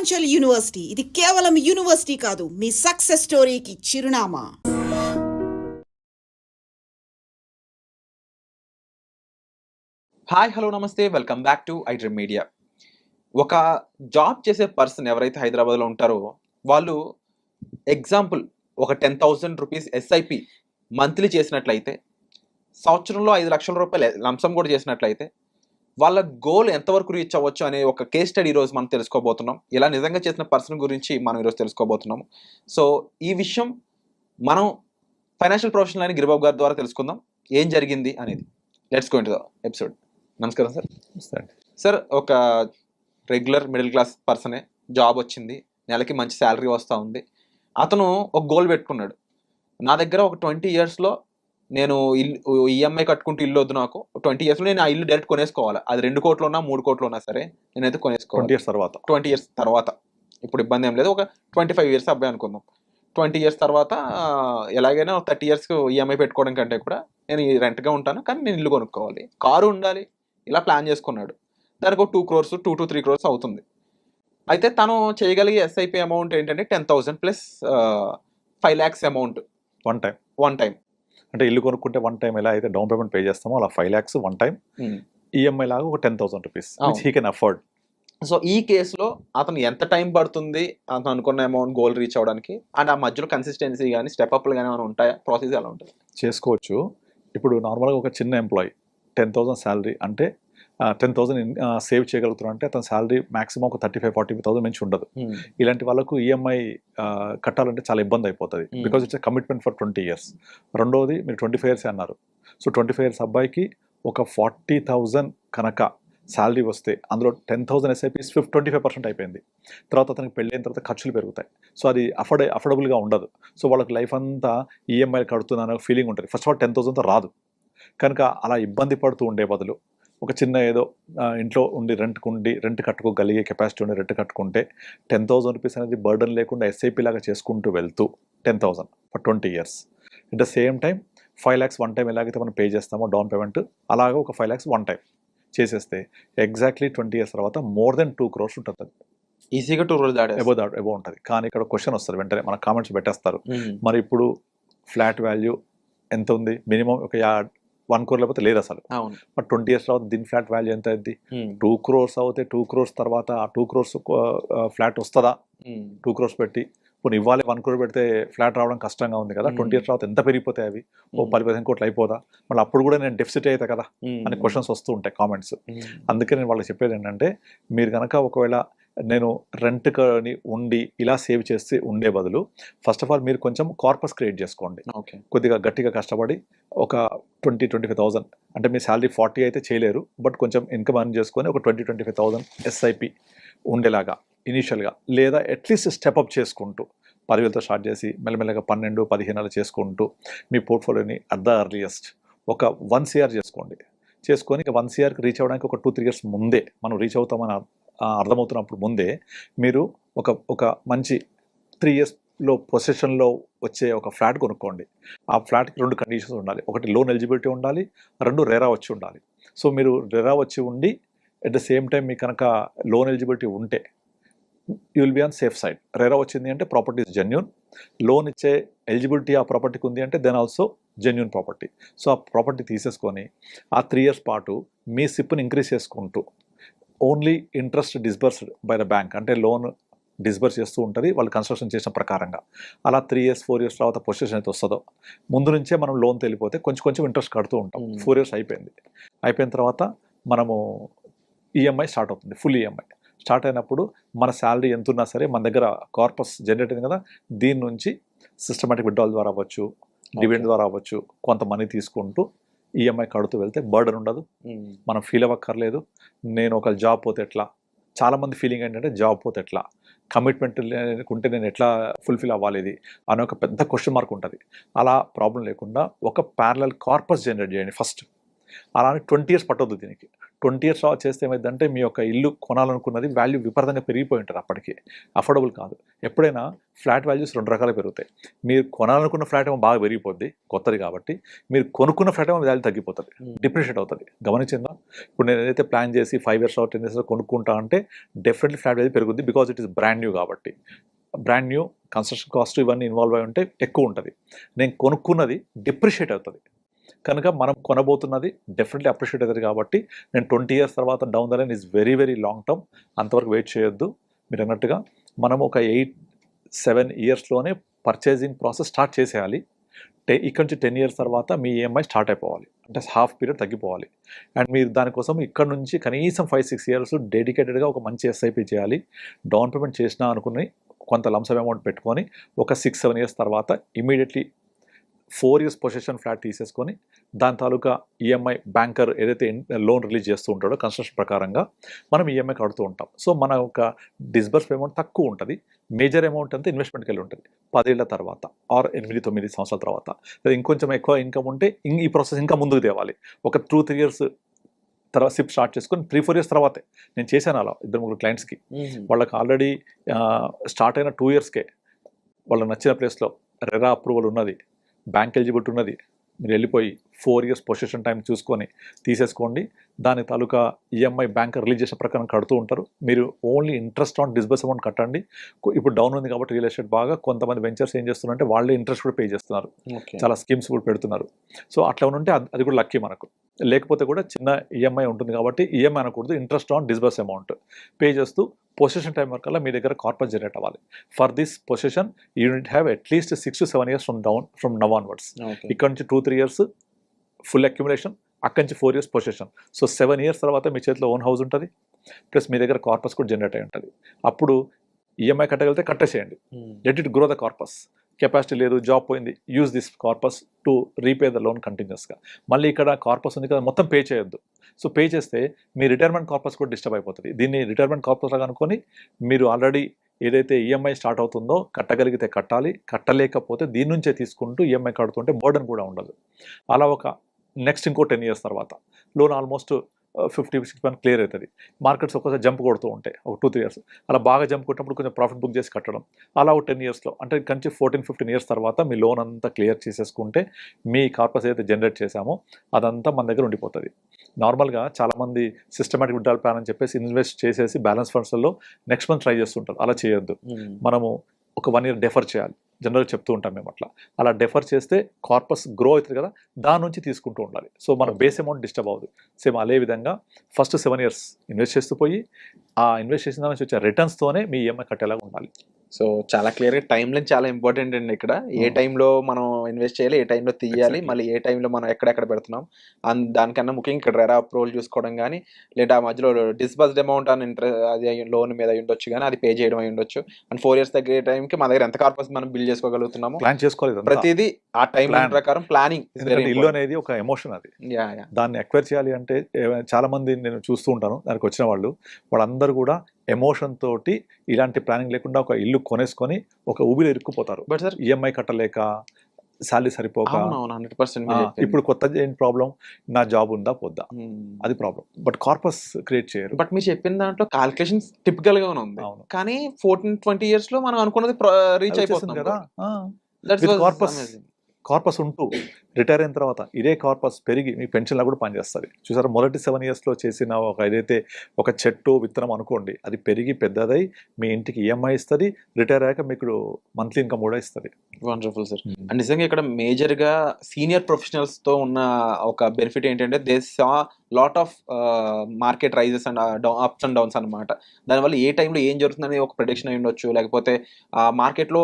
Residential university. ఇది కేవలం university కాదు, మీ సక్సెస్ స్టోరీకి చిరునామా. హాయ్, హలో, నమస్తే, welcome back to iDream media. ఒక జాబ్ చేసే పర్సన్ ఎవరైతే హైదరాబాద్లో ఉంటారో వాళ్ళు ఎగ్జాంపుల్ ఒక 10,000 రూపీస్ ఎస్ఐపి మంత్లీ చేసినట్లయితే, సంవత్సరంలో 5 లక్షల రూపాయలు లంసం కూడా చేసినట్లయితే వాళ్ళ గోల్ ఎంతవరకు రీచ్ అవ్వచ్చు అనే ఒక కేస్ స్టడీ ఈరోజు మనం తెలుసుకోబోతున్నాం. ఇలా నిజంగా చేసిన పర్సన్ గురించి మనం ఈరోజు తెలుసుకోబోతున్నాము. సో ఈ విషయం మనం ఫైనాన్షియల్ ప్రొఫెషనల్ అయిన గిరిబాబు గారి ద్వారా తెలుసుకుందాం ఏం జరిగింది అనేది. Let's go into the episode. నమస్కారం సార్. సార్, ఒక రెగ్యులర్ మిడిల్ క్లాస్ పర్సనే, జాబ్ వచ్చింది, నెలకి మంచి శాలరీ వస్తూ ఉంది. అతను ఒక గోల్ పెట్టుకున్నాడు, నా దగ్గర ఒక 20 yearsలో నేను ఈఎంఐ కట్టుకుంటూ ఇల్లు వద్దు, నాకు 20 yearsలో నేను ఆ ఇల్లు డైరెక్ట్ కొనేసుకోవాలి. అది 2 కోట్లు ఉన్నా 3 కోట్లు ఉన్నా సరే నేనైతే కొనేసుకోవాలి. 20 years తర్వాత ఇప్పుడు ఇబ్బంది ఏం లేదు. ఒక 25 years అబ్బాయి అనుకుందాం. 20 years తర్వాత ఎలాగైనా 30 years ఈఎంఐ పెట్టుకోవడం కంటే కూడా నేను రెంట్గా ఉంటాను, కానీ నేను ఇల్లు కొనుక్కోవాలి, కారు ఉండాలి, ఇలా ప్లాన్ చేసుకున్నాడు. దానికి ఒక 2 crores 2 to 3 crores అవుతుంది. అయితే తను చేయగలిగే ఎస్ఐపి అమౌంట్ ఏంటంటే 10,000 plus 5 lakhs amount one time. అంటే ఇల్లు కొనుక్కుంటే వన్ టైం ఎలా అయితే డౌన్ పేమెంట్ పే చేస్తామో అలా 5 lakhs వన్ టైం ఈఎంఐ లాగా ఒక 10,000 rupees he can afford. So ఈ కేసులో అతను ఎంత టైం పడుతుంది అతను అనుకున్న అమౌంట్ గోల్ రీచ్ అవ్వడానికి, అండ్ ఆ మధ్యలో కన్సిస్టెన్సీ కానీ స్టెప్అప్లు కానీ ఏమైనా ఉంటాయా, ప్రాసెస్ ఎలా ఉంటుంది? చేసుకోవచ్చు. ఇప్పుడు నార్మల్గా ఒక చిన్న ఎంప్లాయీ 10,000 శాలరీ అంటే 10,000 సేవ్ చేయగలుగుతున్నారు అంటే అతని శాలరీ మాక్సిమం ఒక 35,000-40,000 నుంచి ఉండదు. ఇలాంటి వాళ్ళకు ఈఎంఐ కట్టాలంటే చాలా ఇబ్బంది అయిపోతుంది, because it's commitment for 20 years. రెండోది మీరు 25 years అన్నారు. సో 25 years అబ్బాయికి ఒక 40,000 కనుక శాలరీ వస్తే అందులో 10,000 ఎస్ఐపీస్ 25% అయిపోయింది. తర్వాత అతనికి పెళ్ళైన తర్వాత ఖర్చులు పెరుగుతాయి. సో అది అఫోర్డబుల్గా ఉండదు. సో వాళ్ళకి లైఫ్ అంతా ఈఎంఐ కడుతున్నాను ఫీలింగ్ ఉంటుంది. ఫస్ట్ ఆఫ్ ఆల్ 10,000తో రాదు కనుక అలా ఇబ్బంది పడుతూ ఉండే బదులు ఒక చిన్న ఏదో ఇంట్లో ఉండి రెంట్ కట్టుకోగలిగే కెపాసిటీ ఉండి రెంట్ కట్టుకుంటే 10,000 రూపీస్ అనేది బర్డన్ లేకుండా ఎస్ఐపి లాగా చేసుకుంటూ వెళ్తూ 10,000 for 20 years. At the same time 5 lakhs one time ఎలాగైతే మనం పే చేస్తామో డౌన్ పేమెంట్, అలాగే ఒక 5 lakhs వన్ టైం చేసేస్తే ఎగ్జాక్ట్లీ 20 years తర్వాత మోర్ దెన్ 2 crores ఉంటుంది. ఈజీగా 2 crores ఎబో ఉంటుంది. కానీ ఇక్కడ క్వశ్చన్ వస్తుంది, వెంటనే మన కామెంట్స్ పెట్టేస్తారు, మరి ఇప్పుడు ఫ్లాట్ వాల్యూ ఎంత ఉంది? మినిమం ఒక 1 crore లేకపోతే లేదు అసలు. బట్ 20 years తర్వాత దీని ఫ్లాట్ వాల్యూ ఎంత అయింది? 2 crores అవుతే 2 crores తర్వాత ఆ 2 crores ఫ్లాట్ వస్తుందా? 2 crores పెట్టి ఇప్పుడు ఇవ్వాలి 1 crore పెడితే ఫ్లాట్ రావడం కష్టంగా ఉంది కదా. 20 years తర్వాత ఎంత పెరిగిపోతాయి అవి? ఓ 10-15 కోట్లు అయిపోదా? మళ్ళీ అప్పుడు కూడా నేను డెఫిసిట్ అవుతా కదా అని క్వశ్చన్స్ వస్తూ ఉంటాయి కామెంట్స్. అందుకే నేను వాళ్ళకి చెప్పేది ఏంటంటే, మీరు కనుక ఒకవేళ నేను రెంట్ని ఉండి ఇలా సేవ్ చేసి ఉండే బదులు ఫస్ట్ ఆఫ్ ఆల్ మీరు కొంచెం కార్పస్ క్రియేట్ చేసుకోండి. కొద్దిగా గట్టిగా కష్టపడి ఒక 20-25,000 అంటే మీ శాలరీ 40 అయితే చేయలేరు, బట్ కొంచెం ఇన్కమ్ అర్న్ చేసుకొని ఒక 20-25,000 ఎస్ఐపి ఉండేలాగా ఇనీషియల్గా, లేదా అట్లీస్ట్ స్టెప్అప్ చేసుకుంటూ 10,000తో స్టార్ట్ చేసి మెల్లమెల్లగా 12-15 అలా చేసుకుంటూ మీ పోర్ట్ఫోలియోని అట్ ద అర్లియస్ట్ ఒక 1 CR చేసుకొని ఇక 1 CRకి రీచ్ అవ్వడానికి ఒక 2-3 years ముందే మనం రీచ్ అవుతామని అర్థమవుతున్నప్పుడు ముందే మీరు ఒక మంచి 3 yearsలో పొజిషన్లో వచ్చే ఒక ఫ్లాట్ కొనుక్కోండి. ఆ ఫ్లాట్కి 2 కండిషన్స్ ఉండాలి. ఒకటి లోన్ ఎలిజిబిలిటీ ఉండాలి, 2 రెరా వచ్చి ఉండాలి. సో మీరు రెరా వచ్చి ఉండి అట్ ద సేమ్ టైం మీకు కనుక లోన్ ఎలిజిబిలిటీ ఉంటే you will be on safe side. RERA వచ్చింది అంటే ప్రాపర్టీ ఇస్ జెన్యూన్, లోన్ ఇచ్చే ఎలిజిబిలిటీ ఆ ప్రాపర్టీకి ఉంది అంటే then also genuine property. So ఆ ప్రాపర్టీ తీసేసుకొని ఆ 3 years పాటు మీ సిప్ని ఇంక్రీజ్ చేసుకుంటూ only interest disbursed by the bank, అంటే లోన్ డిస్బర్స్ చేస్తూ ఉంటుంది వాళ్ళు కన్స్ట్రక్షన్ చేసిన ప్రకారంగా. అలా 3 years 4 years తర్వాత పొజిషన్ అయితే వస్తుందో ముందు నుంచే మనం లోన్ తెలిపోతే కొంచెం ఇంట్రెస్ట్ కడుతూ ఉంటాం. 4 years అయిపోయిన తర్వాత మనము ఈఎంఐ స్టార్ట్ అవుతుంది. ఫుల్ ఈఎంఐ స్టార్ట్ అయినప్పుడు మన శాలరీ ఎంత ఉన్నా సరే మన దగ్గర కార్పస్ జనరేట్ అయింది కదా, దీని నుంచి సిస్టమేటిక్ విత్డ్రాల్ ద్వారా అవ్వచ్చు, డివిడెండ్ ద్వారా అవ్వచ్చు, కొంత మనీ తీసుకుంటూ ఈఎంఐ కడుతూ వెళ్తే బర్డన్ ఉండదు, మనం ఫీల్ అవ్వక్కర్లేదు. నేను ఒక జాబ్ పోతే ఎట్లా, చాలామంది ఫీలింగ్ ఏంటంటే జాబ్ పోతే ఎట్లా, కమిట్మెంట్ లేకుంటే నేను ఎట్లా ఫుల్ఫిల్ అవ్వాలి ఇది అనే ఒక పెద్ద క్వశ్చన్ మార్క్ ఉంటుంది. అలా ప్రాబ్లం లేకుండా ఒక ప్యారలల్ కార్పస్ జనరేట్ చేయండి ఫస్ట్. అలానే 20 years పట్టొద్దు దీనికి. 20 ఇయర్స్ తర్వాత చేస్తే ఏమైందంటే మీ యొక్క ఇల్లు కొనాలనుకున్నది వాల్యూ విపరీతంగా పెరిగిపోయి ఉంటుంది, అప్పటికి అఫోర్డబుల్ కాదు. ఎప్పుడైనా ఫ్లాట్ వాల్యూస్ 2 రకాలు పెరుగుతాయి. మీరు కొనాలనుకున్న ఫ్లాట్ ఏమో బాగా పెరిగిపోద్ది కొత్తది కాబట్టి, మీరు కొనుక్కున్న ఫ్లాట్ ఏమో వాల్యూ తగ్గిపోతుంది, డిప్రిషియేట్ అవుతుంది. గమనించిందా? ఇప్పుడు నేను ఏదైతే ప్లాన్ చేసి 5 ఇయర్స్ 10 ఇయర్స్ కొనుక్కుంటా అంటే డెఫినెట్లీ ఫ్లాట్ వాల్యూ పెరుగుద్ది, because it is brand new కాబట్టి. బ్రాండ్ న్యూ కన్స్ట్రక్షన్ కాస్ట్ ఇవన్నీ ఇన్వాల్వ్ అయి ఉంటే ఎక్కువ ఉంటుంది. నేను కొనుక్కున్నది డిప్రిషియేట్ అవుతుంది కనుక మనం కొనబోతున్నది డెఫినెట్లీ అప్రిషియేట్ అవుతుంది కాబట్టి నేను 20 ఇయర్స్ తర్వాత down the line is very very long term, అంతవరకు వెయిట్ చేయొద్దు. మీరు అన్నట్టుగా మనం ఒక 8-7 ఇయర్స్లోనే పర్చేసింగ్ ప్రాసెస్ స్టార్ట్ చేసేయాలి. ఇక్కడ నుంచి 10 ఇయర్స్ తర్వాత మీ ఈఎంఐ స్టార్ట్ అయిపోవాలి, అంటే హాఫ్ పీరియడ్ తగ్గిపోవాలి. అండ్ మీరు దానికోసం ఇక్కడ నుంచి కనీసం 5-6 ఇయర్స్ డెడికేటెడ్గా ఒక మంచి ఎస్ఐపి చేయాలి. డౌన్ పేమెంట్ చేసినా అనుకుని కొంత లంసమ్ అమౌంట్ పెట్టుకొని ఒక 6-7 ఇయర్స్ తర్వాత ఇమీడియట్లీ 4 ఇయర్స్ పొజిషన్ ఫ్లాట్ తీసేసుకొని దాని తాలూకా ఈఎంఐ బ్యాంకర్ ఏదైతే లోన్ రిలీజ్ చేస్తూ ఉంటాడో కన్స్ట్రక్షన్ ప్రకారంగా మనం ఈఎంఐ కడుతూ ఉంటాం. సో మన ఒక డిస్బర్స్ అమౌంట్ తక్కువ ఉంటుంది, మేజర్ అమౌంట్ అంతా ఇన్వెస్ట్మెంట్కి వెళ్ళి ఉంటుంది 10 ఏళ్ల తర్వాత ఆర్ 8-9 సంవత్సరాల తర్వాత. లేదా ఇంకొంచెం ఎక్కువ ఇన్కమ్ ఉంటే ఈ ప్రాసెస్ ఇంకా ముందుకు తేవాలి. ఒక 2-3 ఇయర్స్ తర్వాత సిప్ స్టార్ట్ చేసుకొని 3-4 ఇయర్స్ తర్వాతే. నేను చేశాను అలా 2-3 క్లయింట్స్కి. వాళ్ళకి ఆల్రెడీ స్టార్ట్ అయిన 2 ఇయర్స్కే వాళ్ళకి నచ్చిన ప్లేస్లో రెరా అప్రూవల్ ఉన్నది, బ్యాంక్ ఎలిజిబిలిటీ ఉన్నది, మీరు వెళ్ళిపోయి 4 ఇయర్స్ పొజిషన్ టైం చూసుకొని తీసేసుకోండి. దాని తాలూకా ఈఎంఐ బ్యాంక్ రిలీజ్ చేసిన ప్రకారం కడుతూ ఉంటారు. మీరు only interest on disburse amount కట్టండి. ఇప్పుడు డౌన్ ఉంది కాబట్టి రియల్ ఎస్టేట్ బాగా కొంతమంది వెంచర్స్ ఏం చేస్తున్నారంటే వాళ్ళే ఇంట్రెస్ట్ కూడా పే చేస్తున్నారు, చాలా స్కీమ్స్ కూడా పెడుతున్నారు. సో అట్లా ఉంటే అది కూడా లక్కీ మనకు. లేకపోతే కూడా చిన్న ఈఎంఐ ఉంటుంది కాబట్టి ఈఎంఐ అనకూడదు, interest on disburse amount pay చేస్తూ పొజిషన్ టైం వరకల్లా మీ దగ్గర కార్పస్ జనరేట్ అవ్వాలి. For this position unit have at least 6-7 years from now onwards. ఇక్కడ నుంచి 2-3 ఇయర్స్ ఫుల్ అక్యుములేషన్, అక్కడి నుంచి 4 ఇయర్స్ పొజిషన్. సో 7 ఇయర్స్ తర్వాత మీ చేతిలో ఓన్ హౌస్ ఉంటుంది, ప్లస్ మీ దగ్గర కార్పస్ కూడా జనరేట్ అయి ఉంటుంది. అప్పుడు ఈఎంఐ కట్టగలిగితే కట్టేసేయండి, let it grow the corpus. Capacity లేదు, జాబ్ పోయింది, use this corpus to repay the loan కంటిన్యూస్గా. మళ్ళీ ఇక్కడ కార్పస్ ఉంది కదా మొత్తం పే చేయొద్దు. సో పే చేస్తే మీ రిటైర్మెంట్ కార్పస్ కూడా డిస్టర్బ్ అయిపోతుంది. దీన్ని రిటైర్మెంట్ కార్పస్ లాగా అనుకొని మీరు ఆల్రెడీ ఏదైతే ఈఎంఐ స్టార్ట్ అవుతుందో కట్టగలిగితే కట్టాలి, కట్టలేకపోతే దీని నుంచే తీసుకుంటూ ఈఎంఐ కడుతుంటే బర్డన్ కూడా ఉండదు. అలా ఒక నెక్స్ట్ ఇంకో 10 ఇయర్స్ తర్వాత లోన్ ఆల్మోస్ట్ 50-60% క్లియర్ అవుతుంది. మార్కెట్స్ ఒక్కసారి జంప్ కొడుతూ ఉంటాయి ఒక 2-3 ఇయర్స్. అలా బాగా జంప్ కొట్టినప్పుడు కొంచెం ప్రాఫిట్ బుక్ చేసి కట్టడం. అలా ఒక 10 ఇయర్స్లో అంటే కంచి 14-15 ఇయర్స్ తర్వాత మీ లోన్ అంతా క్లియర్ చేసేసుకుంటే మీ కార్పస్ ఏదైతే జనరేట్ చేశామో అదంతా మన దగ్గర ఉండిపోతుంది. నార్మల్గా చాలామంది సిస్టమేటిక్ విత్డ్రాల్ ప్లాన్ అని చెప్పేసి ఇన్వెస్ట్ చేసేసి బ్యాలెన్స్ ఫండ్స్లో నెక్స్ట్ మంత్ ట్రై చేస్తుంటారు. అలా చేయొద్దు. మనము ఒక 1 ఇయర్ డెఫర్ చేయాలి, జనరల్గా చెప్తూ ఉంటాం మేము. అలా డెఫర్ చేస్తే కార్పస్ గ్రో అవుతుంది కదా, దాని నుంచి తీసుకుంటూ ఉండాలి. సో మన బేస్ అమౌంట్ డిస్టర్బ్ అవ్వదు. సేమ్ అదే విధంగా ఫస్ట్ 7 ఇయర్స్ ఇన్వెస్ట్ చేస్తూ పోయి ఆ ఇన్వెస్ట్ చేసిన దాని నుంచి వచ్చే రిటర్న్స్తోనే మీ ఈఎంఐ కట్టేలాగా ఉండాలి. సో చాలా క్లియర్గా టైం లైన్ చాలా ఇంపార్టెంట్ అండి. ఇక్కడ ఏ టైంలో మనం ఇన్వెస్ట్ చేయాలి, ఏ టైంలో తీయాలి, మళ్ళీ ఏ టైంలో మనం ఎక్కడెక్కడ పెడుతున్నాం దానికన్నా ముఖ్యంగా ఇక్కడ రెరా అప్రూవల్ చూసుకోవడం కానీ, లేదా ఆ మధ్యలో డిస్బర్స్డ్ అమౌంట్ అని అది లోన్ మీద అయి ఉండొచ్చు కానీ అది పే చేయడం అయి ఉండొచ్చు. అండ్ 4 ఇయర్స్ తగ్గే టైంకి మన దగ్గర ఎంత కార్పస్ మనం బిల్ చేసుకోగలుగుతున్నాము, ప్లాన్ చేసుకోవాలి. ప్రతిదీ ఆ టైం ప్రకారం ప్లానింగ్. ఇల్లు అనేది ఒక ఎమోషన్, అది దాన్ని ఎక్వైర్ చేయాలి అంటే చాలా మంది నేను చూస్తూ ఉంటాను, దానికి వచ్చిన వాళ్ళందరూ కూడా ఎమోషన్ తోటి ఇలాంటి ప్లానింగ్ లేకుండా ఒక ఇల్లు కొనేసుకొని ఒక ఊబిలో ఇరుక్కుపోతారు. బట్ సార్ ఈఎంఐ కట్టలేక, శాలరీ సరిపోక. 100% ఇప్పుడు కొత్త ఏంటి ప్రాబ్లం, నా జాబ్ ఉందా పోద్దా, అది ప్రాబ్లం. బట్ కార్పస్ క్రియేట్ చేయరు. బట్ మీరు చెప్పిన దాంట్లో క్యాలిక్యులేషన్స్ టిపికల్ గా ఉంది, కానీ 14-20 ఇయర్స్ లో మనం అనుకున్నది రీచ్ అయిపోతుంది కదా. కార్పస్ ఉంటూ రిటైర్ అయిన తర్వాత ఇదే కార్పస్ పెరిగి మీ పెన్షన్లో కూడా పనిచేస్తుంది. చూసారా, మొదటి 7 ఇయర్స్లో చేసిన ఏదైతే ఒక చెట్టు విత్తనం అనుకోండి, అది పెరిగి పెద్దదై మీ ఇంటికి ఈఎంఐ ఇస్తుంది, రిటైర్ అయ్యాక మీకు మంత్లీ ఇన్కమ్ కూడా ఇస్తుంది. Wonderful sir. అండ్ నిజంగా ఇక్కడ మేజర్గా సీనియర్ ప్రొఫెషనల్స్తో ఉన్న ఒక బెనిఫిట్ ఏంటంటే they saw lot of market rises and ups and downs అనమాట. దానివల్ల ఏ టైంలో ఏం జరుగుతుందని ఒక ప్రెడిక్షన్ అయి ఉండొచ్చు, లేకపోతే మార్కెట్లో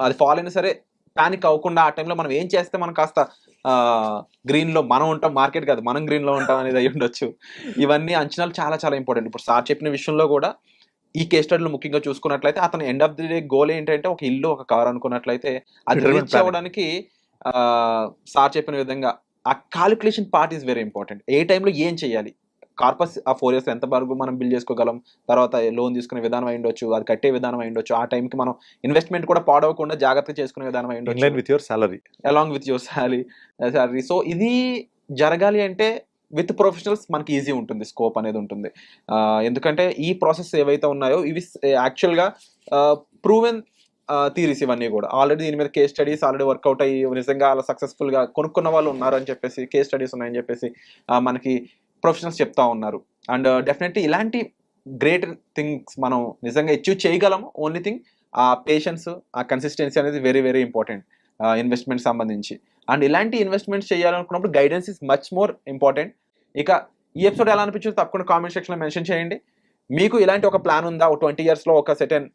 అది ఫాల్ అయినా సరే పానిక్ అవ్వకుండా ఆ టైంలో మనం ఏం చేస్తే మనం కాస్త గ్రీన్లో మనం ఉంటాం, మార్కెట్ కాదు మనం గ్రీన్లో ఉంటాం అనేది అయ్యి ఉండొచ్చు. ఇవన్నీ అంచనాలు చాలా చాలా ఇంపార్టెంట్. ఇప్పుడు సార్ చెప్పిన విషయంలో కూడా ఈ కేస్ స్టడీలో ముఖ్యంగా చూసుకున్నట్లయితే అతను end of the day goal ఏంటంటే ఒక ఇల్లు ఒక కార్ అనుకున్నట్లయితే అది రీచ్ అవ్వడానికి సార్ చెప్పిన విధంగా ఆ calculation part is very important. ఏ టైంలో ఏం చేయాలి, కార్పస్ ఆ 4 ఇయర్స్ ఎంత వరకు మనం బిల్ చేసుకోగలం, తర్వాత లోన్ తీసుకునే విధానం అయి ఉండొచ్చు, అది కట్టే విధానం అయి ఉండొచ్చు, ఆ టైంకి మనం ఇన్వెస్ట్మెంట్ కూడా పాడవకుండా జాగ్రత్తగా చేసుకునే విధానం అయి ఉండొచ్చు, with your salary along with your salary. So ఇది జరగాలి అంటే విత్ ప్రొఫెషనల్స్ మనకి ఈజీ ఉంటుంది, స్కోప్ అనేది ఉంటుంది. ఎందుకంటే ఈ ప్రాసెస్ ఏవైతే ఉన్నాయో ఇవి యాక్చువల్గా ప్రూవెన్ థీరీస్ ఇవన్నీ కూడా. ఆల్రెడీ దీని మీద కేస్ స్టడీస్ ఆల్రెడీ వర్కౌట్ అయ్యి నిజంగా అలా సక్సెస్ఫుల్గా కొనుక్కున్న వాళ్ళు ఉన్నారు అని చెప్పేసి, కేస్ స్టడీస్ ఉన్నాయని చెప్పేసి మనకి ప్రొఫెషనల్స్ చెప్తా ఉన్నారు. అండ్ డెఫినెట్లీ ఇలాంటి గ్రేట్ థింగ్స్ మనం నిజంగా అచీవ్ చేయగలము. ఓన్లీ థింగ్ ఆ పేషెన్స్, ఆ కన్సిస్టెన్సీ అనేది వెరీ వెరీ ఇంపార్టెంట్ ఇన్వెస్ట్మెంట్ సంబంధించి. అండ్ ఇలాంటి ఇన్వెస్ట్మెంట్స్ చేయాలనుకున్నప్పుడు guidance is much more important. ఇక ఈ ఎపిసోడ్ ఎలా అనిపించిందో తప్పకుండా కామెంట్ సెక్షన్లో మెన్షన్ చేయండి. మీకు ఇలాంటి ఒక ప్లాన్ ఉందా, ఒక 20 yearsలో ఒక సెటన్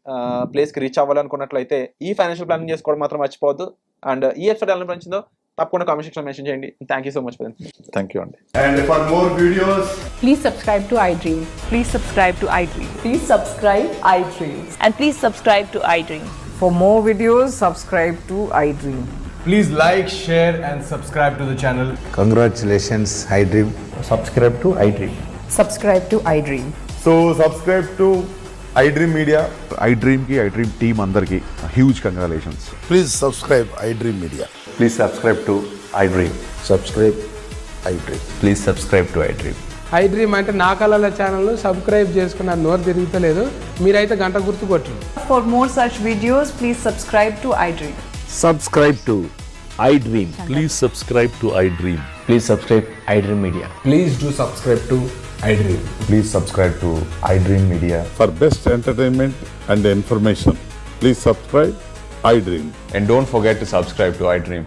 ప్లేస్కి రీచ్ అవ్వాలనుకున్నట్లయితే ఈ ఫైనాన్షియల్ ప్లానింగ్ చేసుకోవడం మాత్రం మర్చిపోవద్దు. అండ్ ఈ ఎపిసోడ్ ఎలా అనిపించిందో తప్పకుండా కామెంట్ సెక్షన్లో మెన్షన్ చేయండి. Thank you so much for this. Thank you అండి. And for more videos, Please subscribe to iDream. Please subscribe to iDream. Please subscribe iDream. And please subscribe to iDream. For more videos, subscribe to iDream. please like, share and subscribe to the channel. Congratulations, iDream. Subscribe to iDream. Subscribe to iDream. So subscribe to iDream Media. iDream ki iDream team andarki huge congratulations. Please subscribe iDream Media. Please subscribe to iDream. Subscribe iDream. Please subscribe to iDream. iDream అంటే నా కళల channel subscribe చేసుకున్న నోరు తిరుగుతలేదు, మీరైతే గంట గుర్తు కొట్టండి. For more such videos, please subscribe to iDream. Subscribe to iDream. Please subscribe to iDream. Please subscribe iDream Media. Please do subscribe to iDream. Please subscribe to iDream Media. For best entertainment and information, please subscribe iDream. And don't forget to subscribe to iDream.